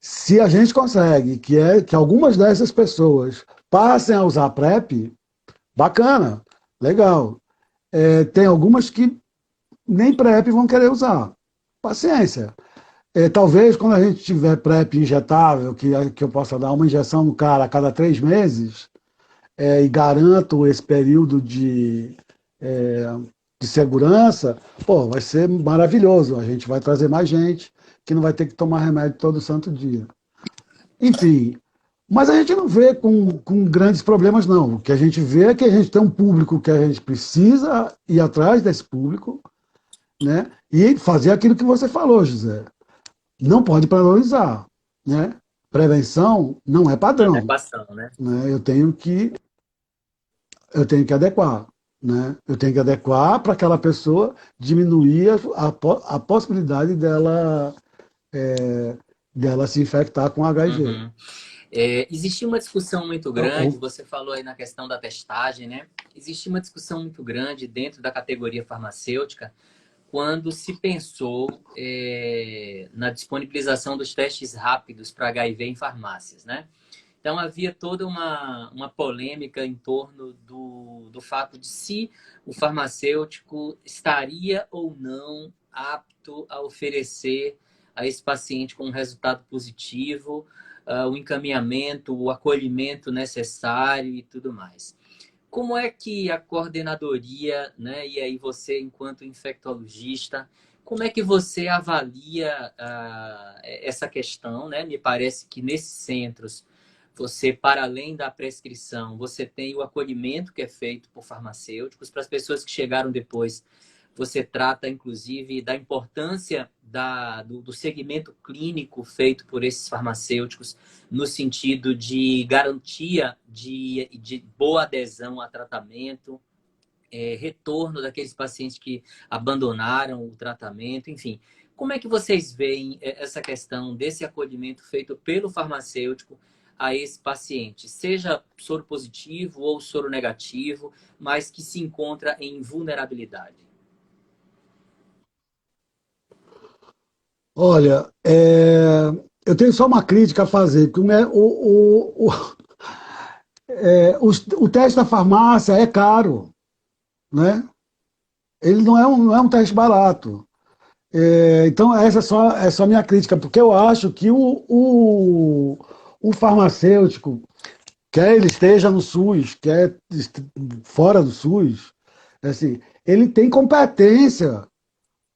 se a gente consegue que algumas dessas pessoas passem a usar PrEP, bacana, legal. Tem algumas que nem PrEP vão querer usar. Paciência. Talvez quando a gente tiver PrEP injetável, que eu possa dar uma injeção no cara a cada 3 meses, e garanto esse período de segurança, pô, vai ser maravilhoso. A gente vai trazer mais gente que não vai ter que tomar remédio todo santo dia. Enfim, mas a gente não vê com grandes problemas, não. O que a gente vê é que a gente tem um público que a gente precisa ir atrás desse público, né? E fazer aquilo que você falou, José. Não pode padronizar, né? Prevenção não é padrão, Adequação, né? né? Eu tenho que adequar, né? Eu tenho que adequar para aquela pessoa diminuir a possibilidade dela se infectar com HIV. Uhum. Existe uma discussão muito grande, você falou aí na questão da testagem, né? Existe uma discussão muito grande dentro da categoria farmacêutica quando se pensou na disponibilização dos testes rápidos para HIV em farmácias, né? Então havia toda uma polêmica em torno do fato de se o farmacêutico estaria ou não apto a oferecer a esse paciente com um resultado positivo o encaminhamento, o acolhimento necessário e tudo mais. Como é que a coordenadoria, né, e aí você, enquanto infectologista, como é que você avalia essa questão, né? Me parece que nesses centros, você, para além da prescrição, você tem o acolhimento que é feito por farmacêuticos. Para as pessoas que chegaram depois, você trata, inclusive, da importância do segmento clínico feito por esses farmacêuticos no sentido de garantia de boa adesão a tratamento, retorno daqueles pacientes que abandonaram o tratamento, enfim. Como é que vocês veem essa questão desse acolhimento feito pelo farmacêutico a esse paciente, seja soro positivo ou soro negativo, mas que se encontra em vulnerabilidade? Olha, eu tenho só uma crítica a fazer, que o teste da farmácia é caro, né? Ele não é um teste barato. Então, essa é só a minha crítica, porque eu acho que o farmacêutico, quer ele esteja no SUS, quer fora do SUS, assim, ele tem competência.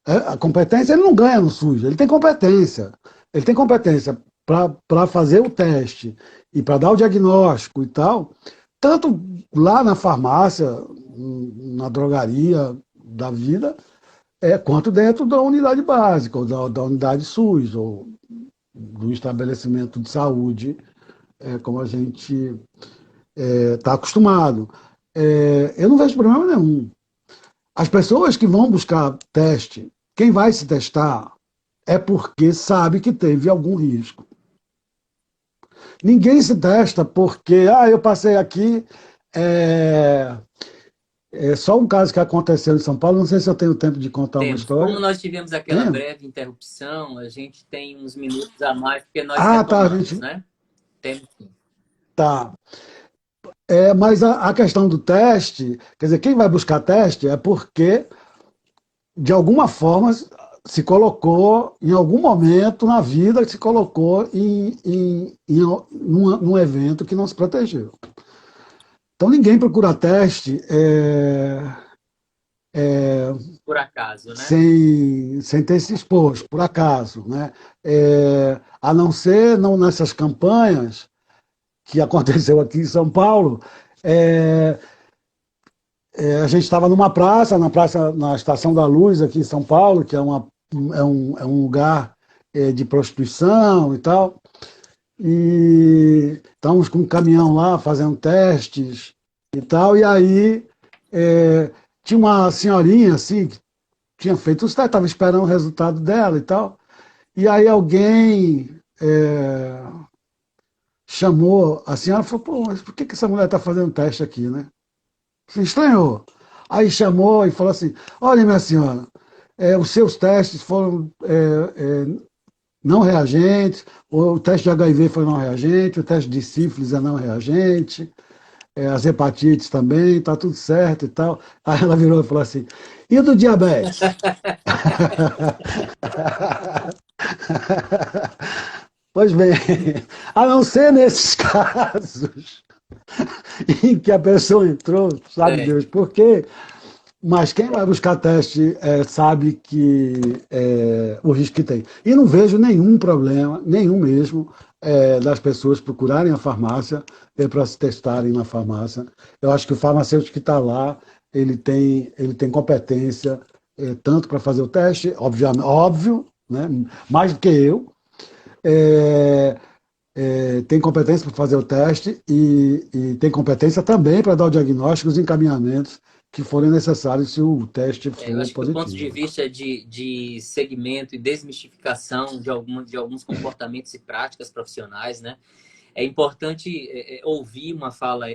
A competência ele não ganha no SUS, ele tem competência. Ele tem competência para fazer o teste e para dar o diagnóstico e tal, tanto lá na farmácia, na drogaria da vida, quanto dentro da unidade básica, ou da unidade SUS, ou do estabelecimento de saúde, como a gente está acostumado. Eu não vejo problema nenhum. As pessoas que vão buscar teste, quem vai se testar é porque sabe que teve algum risco. Ninguém se testa porque, eu passei aqui, só um caso que aconteceu em São Paulo, não sei se eu tenho tempo de contar uma Temos. história. Como nós tivemos aquela breve interrupção, a gente tem uns minutos a mais, porque nós Tá, retomamos, né? Temos sim. Tá. Mas a questão do teste, quer dizer, quem vai buscar teste é porque, de alguma forma, se colocou, em algum momento na vida, se colocou num evento que não se protegeu. Então, ninguém procura teste Por acaso, né? sem ter se exposto, por acaso, né? A não ser não nessas campanhas que aconteceu aqui em São Paulo. A gente estava numa praça, na Estação da Luz, aqui em São Paulo, que é um lugar de prostituição e tal. E estávamos com um caminhão lá fazendo testes e tal. E aí tinha uma senhorinha assim, que tinha feito os testes, estava esperando o resultado dela e tal. E aí alguém chamou a senhora e falou: pô, mas por que essa mulher está fazendo teste aqui, né? Se estranhou. Aí chamou e falou assim: olha, minha senhora, os seus testes foram não reagentes, o teste de HIV foi não reagente, o teste de sífilis é não reagente, as hepatites também, está tudo certo e tal. Aí ela virou e falou assim: e o do diabetes? Pois bem, a não ser nesses casos em que a pessoa entrou, sabe Deus por quê? Mas quem vai buscar teste sabe que o risco que tem. E não vejo nenhum problema, nenhum mesmo, das pessoas procurarem a farmácia para se testarem na farmácia. Eu acho que o farmacêutico que está lá, ele tem competência tanto para fazer o teste, obviamente, óbvio, né, mais do que eu, é, tem competência para fazer o teste e tem competência também para dar o diagnóstico e os encaminhamentos que forem necessários se o teste Eu for acho que do ponto de positivo. vista de segmento e desmistificação de alguns comportamentos e práticas profissionais, né, é importante ouvir uma fala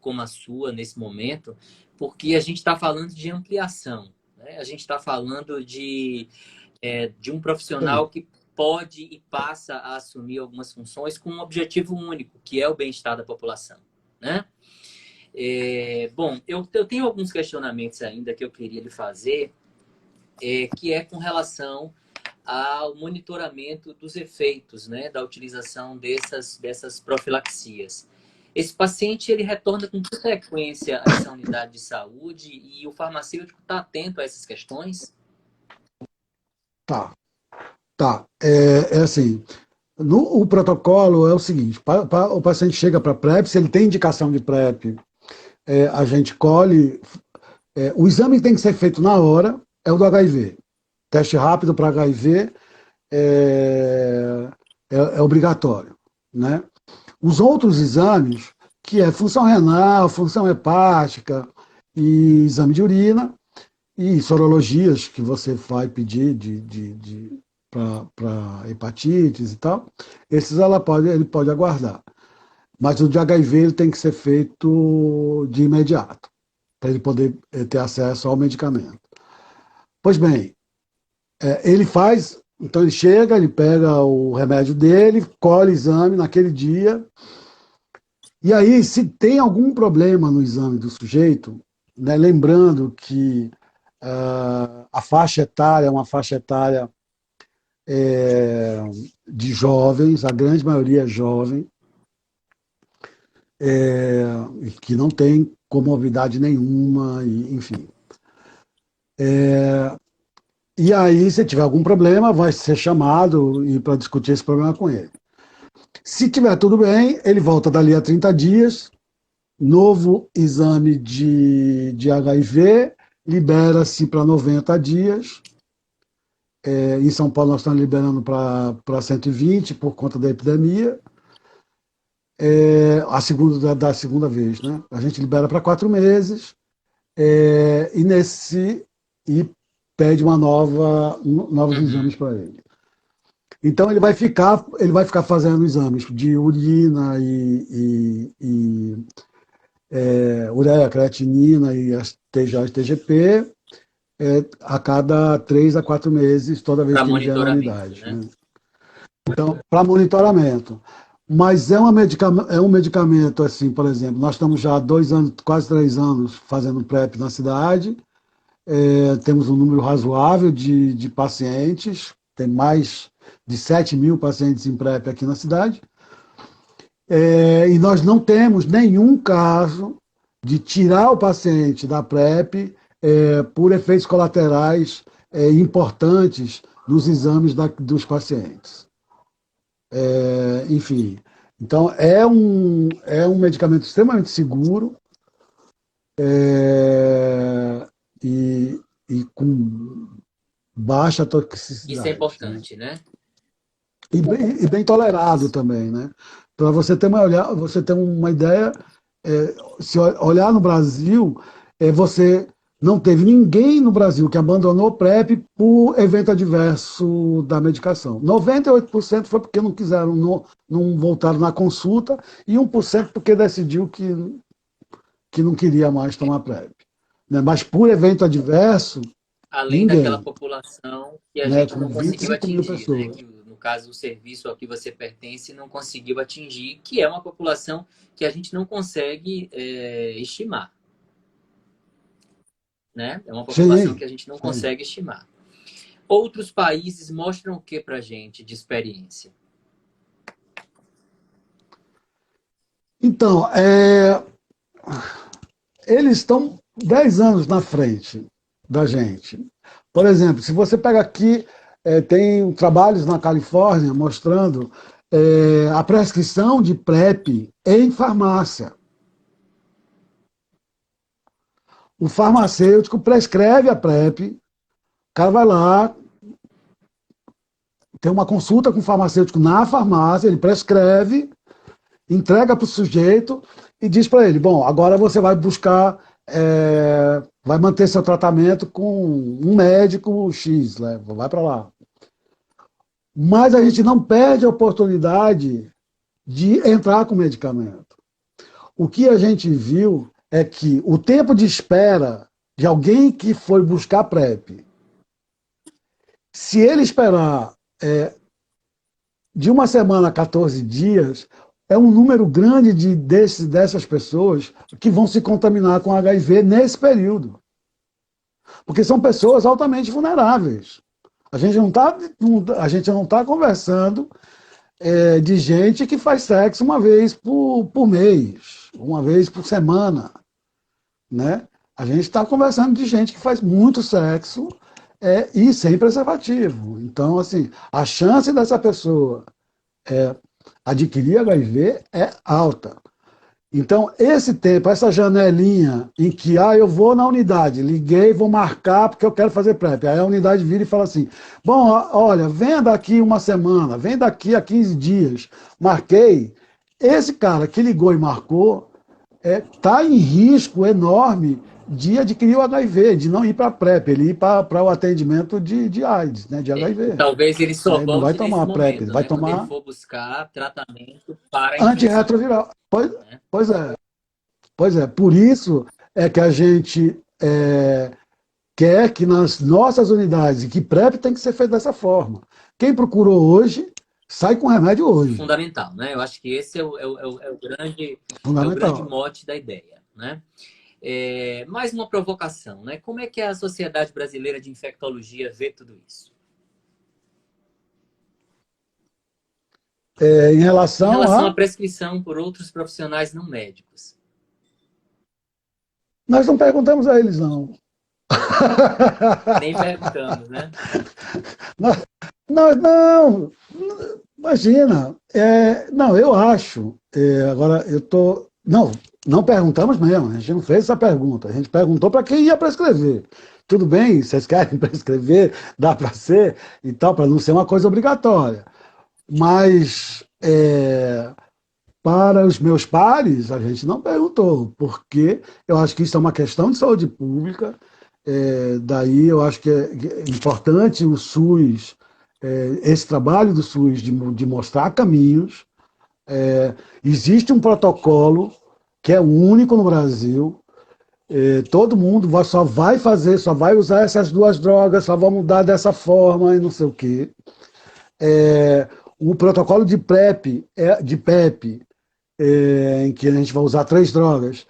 como a sua nesse momento, porque a gente está falando de ampliação, né? A gente está falando de um Sim. profissional que pode e passa a assumir algumas funções com um objetivo único, que é o bem-estar da população, né? Bom, eu tenho alguns questionamentos ainda que eu queria lhe fazer, que é com relação ao monitoramento dos efeitos, né, da utilização dessas profilaxias. Esse paciente ele retorna com que frequência a essa unidade de saúde e o farmacêutico está atento a essas questões? Tá, tá. É assim, o protocolo é o seguinte, o paciente chega para PrEP, se ele tem indicação de PrEP, a gente colhe, o exame tem que ser feito na hora, é o do HIV. Teste rápido para HIV é obrigatório, né? Os outros exames, que é função renal, função hepática e exame de urina, e sorologias que você vai pedir para hepatites e tal, esses ele pode aguardar. Mas o de HIV ele tem que ser feito de imediato, para ele poder ter acesso ao medicamento. Pois bem, ele faz, então ele chega, ele pega o remédio dele, colhe o exame naquele dia, e aí se tem algum problema no exame do sujeito, né, lembrando que a faixa etária é uma faixa etária de jovens, a grande maioria é jovem, que não tem comorbidade nenhuma, enfim. E aí, se tiver algum problema, vai ser chamado para discutir esse problema com ele. Se tiver tudo bem, ele volta dali a 30 dias, novo exame de HIV, libera-se para 90 dias. Em São Paulo nós estamos liberando para 120 por conta da epidemia. Da segunda vez, né? A gente libera para 4 meses e pede novos Uhum. exames para ele. Então ele vai ficar fazendo exames de urina ureia, creatinina e as TGP a cada 3 a 4 meses, toda vez Para que ele vier na monitoramento, unidade, né? né? Então, para monitoramento. Mas é um medicamento, assim, por exemplo, nós estamos já há 2 anos, quase 3 anos, fazendo PrEP na cidade, temos um número razoável de pacientes, tem mais de 7 mil pacientes em PrEP aqui na cidade, e nós não temos nenhum caso de tirar o paciente da PrEP por efeitos colaterais importantes nos exames dos pacientes. Enfim, então é um medicamento extremamente seguro e, e com baixa Isso é toxicidade, né? importante, né? E bem tolerado também, né? Para você ter uma ideia, se olhar no Brasil, você não teve ninguém no Brasil que abandonou o PrEP por evento adverso da medicação. 98% foi porque não quiseram, não voltaram na consulta, e 1% porque decidiu que não queria mais tomar PrEP. Né? Mas por evento adverso, Além daquela ninguém. população que a Né? gente Com não vinte e conseguiu cinco mil atingir, né? pessoas. Que no caso o serviço ao que você pertence não conseguiu atingir, que é uma população que a gente não consegue estimar, né? É uma população Sim, que a gente não sim. consegue estimar. Outros países mostram o que para a gente de experiência? Então, eles estão 10 anos na frente da gente. Por exemplo, se você pega aqui, tem trabalhos na Califórnia mostrando a prescrição de PrEP em farmácia. O farmacêutico prescreve a PrEP, o cara vai lá, tem uma consulta com o farmacêutico na farmácia, ele prescreve, entrega para o sujeito e diz para ele, bom, agora você vai buscar, vai manter seu tratamento com um médico X, né? Vai para lá. Mas a gente não perde a oportunidade de entrar com medicamento. O que a gente viu é que o tempo de espera de alguém que foi buscar PrEP, se ele esperar de uma semana a 14 dias, é um número grande dessas pessoas que vão se contaminar com HIV nesse período. Porque são pessoas altamente vulneráveis. A gente não tá conversando de gente que faz sexo uma vez por mês, uma vez por semana, né? A gente está conversando de gente que faz muito sexo e sem preservativo. Então, assim, a chance dessa pessoa adquirir HIV é alta. Então, esse tempo, essa janelinha em que eu vou na unidade, liguei, vou marcar porque eu quero fazer PrEP. Aí a unidade vira e fala assim, bom, olha, venha daqui uma semana, vem daqui a 15 dias. Marquei. Esse cara que ligou e marcou está em risco enorme de adquirir o HIV, de não ir para a PrEP, ele ir para o atendimento de AIDS, né, de E HIV. talvez ele só Né? Ele não vai volte nesse tomar a PrEP, ele momento, vai né? Quando ele tomar for buscar tratamento para a infecção, antirretroviral. Pois, né? pois é. Pois é, por isso é que a gente quer que nas nossas unidades, e que PrEP tem que ser feito dessa forma. Quem procurou hoje, sai com remédio hoje. Fundamental, né? Eu acho que esse é o grande Fundamental. mote da ideia, né? Mais uma provocação, né? Como é que a Sociedade Brasileira de Infectologia vê tudo isso? Em Em relação relação à a. prescrição por outros profissionais não médicos. Nós não perguntamos a eles, não. Nem perguntamos, né? Não, imagina. Não, eu acho. Agora, eu tô. Não, não perguntamos mesmo. A gente não fez essa pergunta. A gente perguntou para quem ia prescrever. Tudo bem, vocês querem prescrever, dá para ser e tal, para não ser uma coisa obrigatória. Mas para os meus pares, a gente não perguntou, porque eu acho que isso é uma questão de saúde pública. Daí eu acho que é importante o SUS, esse trabalho do SUS de mostrar caminhos. Existe um protocolo que é único no Brasil. Todo mundo só vai fazer, só vai usar essas duas drogas, só vão mudar dessa forma e não sei o quê. O protocolo de PrEP, de PEP, em que a gente vai usar 3 drogas,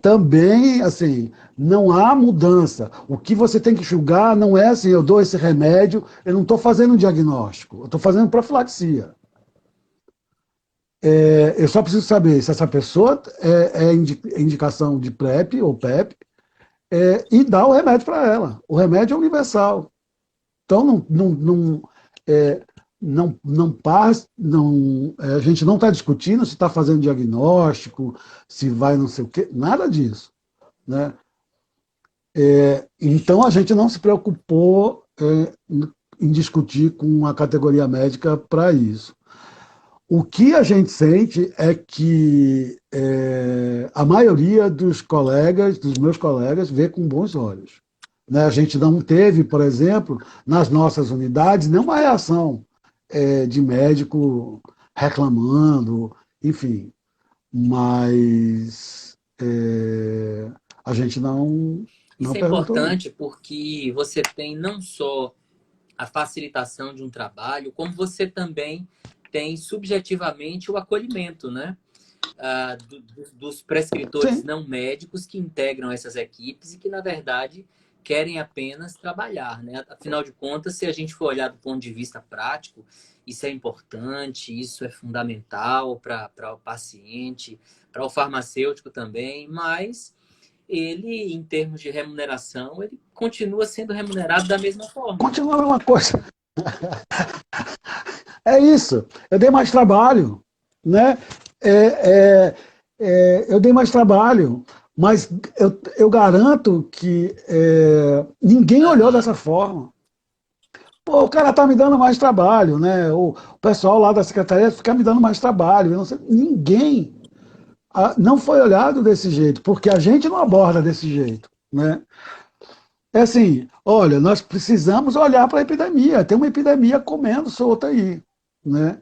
também, assim, não há mudança. O que você tem que julgar não é assim, eu dou esse remédio, eu não estou fazendo um diagnóstico, eu estou fazendo profilaxia. Eu só preciso saber se essa pessoa é indicação de PrEP ou PEP e dar o remédio para ela. O remédio é universal. Então, é, a gente não está discutindo se está fazendo diagnóstico, se vai não sei o quê, nada disso. Né? Então, a gente não se preocupou em discutir com a categoria médica para isso. O que a gente sente é que a maioria dos meus colegas, vê com bons olhos. Né? A gente não teve, por exemplo, nas nossas unidades, nenhuma reação de médico reclamando, enfim. Mas a gente não Isso é perguntou, não. importante porque você tem não só a facilitação de um trabalho, como você também tem subjetivamente o acolhimento, né? Dos prescritores Sim, não médicos que integram essas equipes e que, na verdade, querem apenas trabalhar, né? Afinal de contas, se a gente for olhar do ponto de vista prático, isso é importante, isso é fundamental para o paciente, para o farmacêutico também, mas ele, em termos de remuneração, ele continua sendo remunerado da mesma forma. Continua a mesma coisa. É isso. Eu dei mais trabalho, né? Eu dei mais trabalho, mas eu garanto que ninguém olhou Aham. dessa forma. Pô, o cara tá me dando mais trabalho, né? O pessoal lá da secretaria fica me dando mais trabalho. Eu não sei, ninguém não foi olhado desse jeito, porque a gente não aborda desse jeito, né? É assim, olha, nós precisamos olhar para a epidemia. Tem uma epidemia comendo solta aí, né?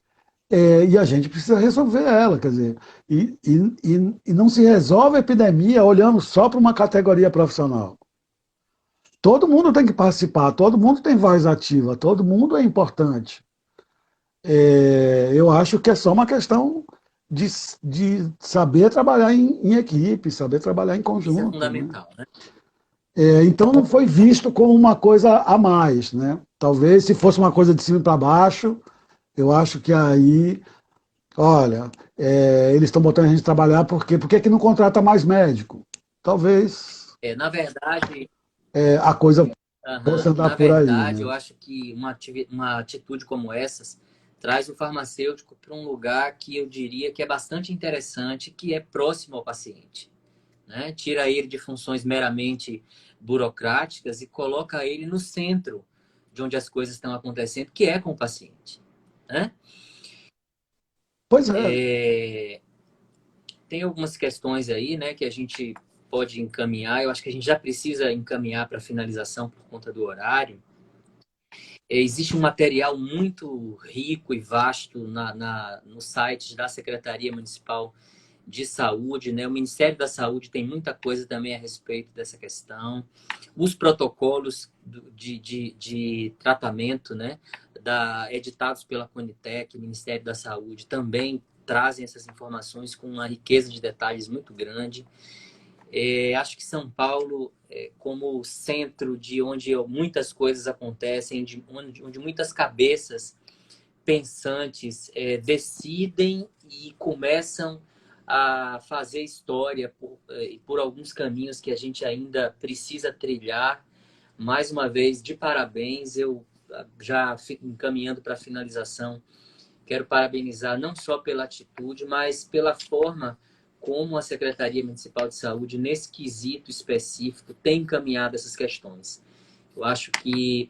E a gente precisa resolver ela, quer dizer, e não se resolve a epidemia olhando só para uma categoria profissional. Todo mundo tem que participar, todo mundo tem voz ativa, todo mundo é importante. Eu acho que é só uma questão de, de saber trabalhar em equipe, saber trabalhar em Isso é conjunto, né? fundamental, né? Então não foi visto como uma coisa a mais, né? Talvez se fosse uma coisa de cima para baixo, eu acho que aí, olha, eles estão botando a gente trabalhar por que não contrata mais médico? Talvez Na verdade, a coisa fosse aham, andar na por aí, verdade, eu né? acho que uma atitude como essas traz o farmacêutico para um lugar que eu diria que é bastante interessante, que é próximo ao paciente, né? Tira ele de funções meramente burocráticas e coloca ele no centro de onde as coisas estão acontecendo, que é com o paciente, né? Pois é. É, tem algumas questões aí, né, que a gente pode encaminhar. Eu acho que a gente já precisa encaminhar para finalização por conta do horário. Existe um material muito rico e vasto no site da Secretaria Municipal de Saúde, né? O Ministério da Saúde tem muita coisa também a respeito dessa questão. Os protocolos de tratamento, né? Editados pela Conitec, Ministério da Saúde, também trazem essas informações com uma riqueza de detalhes muito grande. Acho que São Paulo, como centro de onde muitas coisas acontecem, onde muitas cabeças pensantes decidem e começam a fazer história por alguns caminhos que a gente ainda precisa trilhar. Mais uma vez, de parabéns. Eu já encaminhando para a finalização, quero parabenizar não só pela atitude, mas pela forma como a Secretaria Municipal de Saúde, nesse quesito específico, tem encaminhado essas questões. Eu acho que,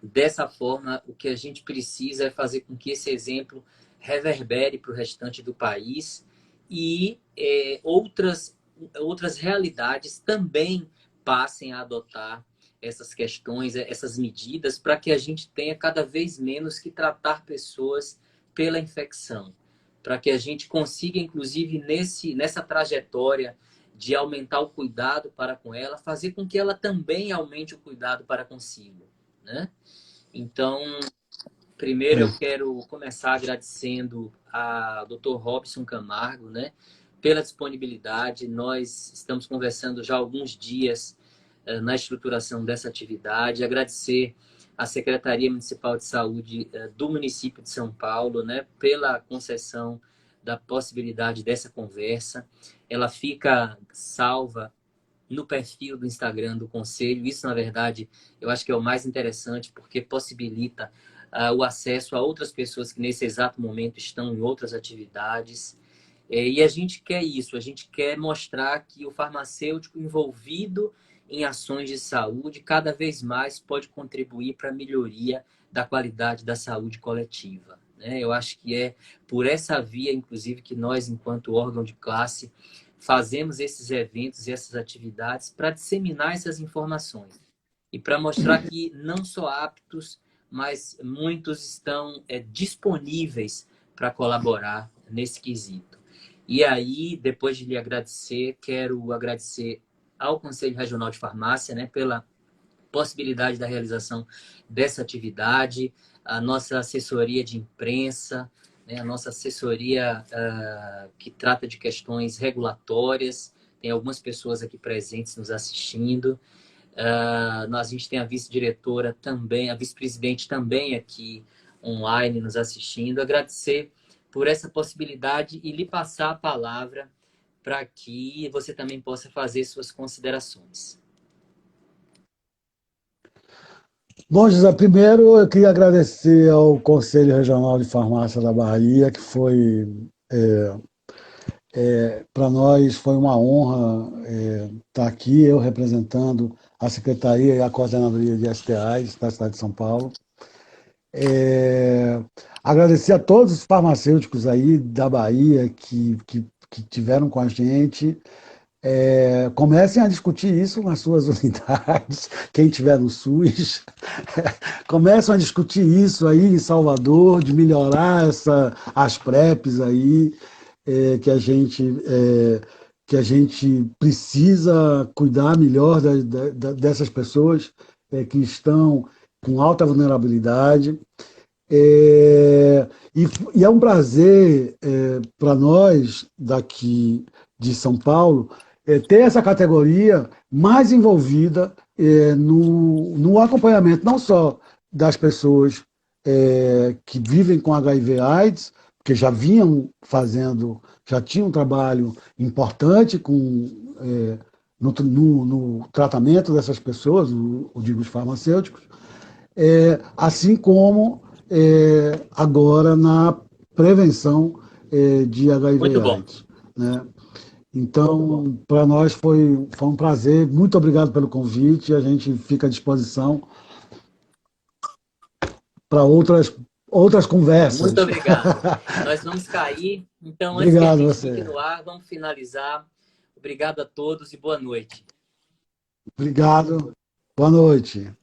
dessa forma, o que a gente precisa é fazer com que esse exemplo reverbere para o restante do país e outras realidades também passem a adotar essas questões, essas medidas, para que a gente tenha cada vez menos que tratar pessoas pela infecção, para que a gente consiga, inclusive, nessa trajetória de aumentar o cuidado para com ela, fazer com que ela também aumente o cuidado para consigo, né? Então, primeiro eu quero começar agradecendo a Dr. Robson Camargo, né, pela disponibilidade. Nós estamos conversando já há alguns dias na estruturação dessa atividade. Agradecer à Secretaria Municipal de Saúde do município de São Paulo, né, pela concessão da possibilidade dessa conversa. Ela fica salva no perfil do Instagram do Conselho. Isso, na verdade, eu acho que é o mais interessante, porque possibilita o acesso a outras pessoas que nesse exato momento estão em outras atividades. E a gente quer isso, a gente quer mostrar que o farmacêutico envolvido em ações de saúde cada vez mais pode contribuir para a melhoria da qualidade da saúde coletiva, né? Eu acho que é por essa via, inclusive, que nós, enquanto órgão de classe, fazemos esses eventos e essas atividades para disseminar essas informações e para mostrar que não só aptos, mas muitos estão disponíveis para colaborar nesse quesito. E aí, depois de lhe agradecer, quero agradecer ao Conselho Regional de Farmácia, né, pela possibilidade da realização dessa atividade, a nossa assessoria de imprensa, né, a nossa assessoria que trata de questões regulatórias. Tem algumas pessoas aqui presentes nos assistindo. A gente tem a vice-diretora também, a vice-presidente também aqui online nos assistindo. Agradecer por essa possibilidade e lhe passar a palavra para que você também possa fazer suas considerações. Bom, José, primeiro eu queria agradecer ao Conselho Regional de Farmácia da Bahia, que foi, para nós, foi uma honra estar aqui, eu representando a Secretaria e a Coordenadoria de STAs da cidade de São Paulo. Agradecer a todos os farmacêuticos aí da Bahia que tiveram com a gente. Comecem a discutir isso nas suas unidades, quem tiver no SUS. Começam a discutir isso aí em Salvador, de melhorar as PrEPs aí, que que a gente precisa cuidar melhor dessas pessoas que estão com alta vulnerabilidade. E é um prazer para nós daqui de São Paulo ter essa categoria mais envolvida no acompanhamento não só das pessoas que vivem com HIV/AIDS, que já vinham fazendo, já tinham um trabalho importante no tratamento dessas pessoas, eu digo os farmacêuticos, assim como agora na prevenção de Muito bom. HIV/AIDS, né? Então, para nós foi um prazer. Muito obrigado pelo convite. A gente fica à disposição para outras Muito conversas. obrigado. Nós vamos cair, então antes que a Obrigado a gente fique você. no ar, vamos finalizar. Obrigado a todos e boa noite. Obrigado. Boa noite.